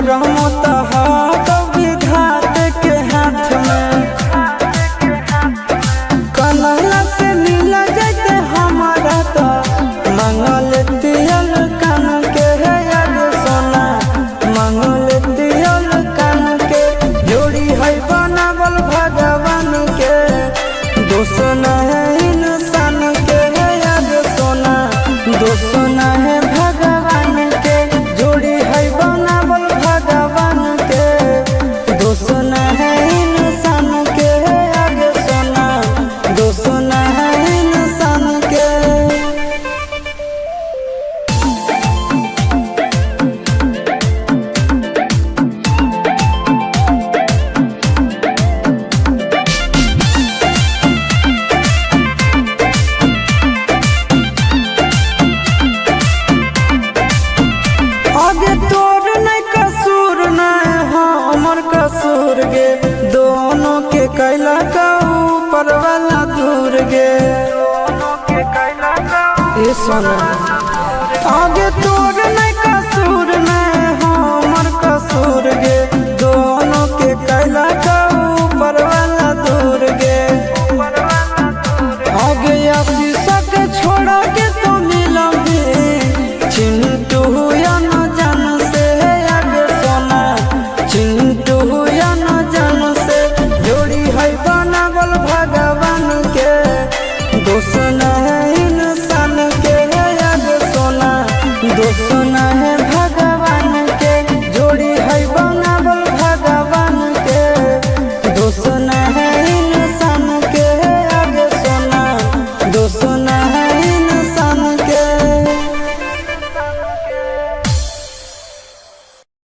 करम तो विधात के हाथ में कन्हैया से मिल जाते हमारा तो मंगल दियल कान के है याद सोना मंगल दियल कान के जोड़ी है बनावल भगवान के दोष न है इंसान के है याद सोना दोष न है भगवान के जोड़ी है बनावल भगवान के दोष न है इंसान के है याद सोना दोष न है इंसान के। आगे तोर नहीं कसूर नहीं हमर कसूर गे दोनों के कैला का ऊपर वाला दूर गे ये सोना आगे तोर नहीं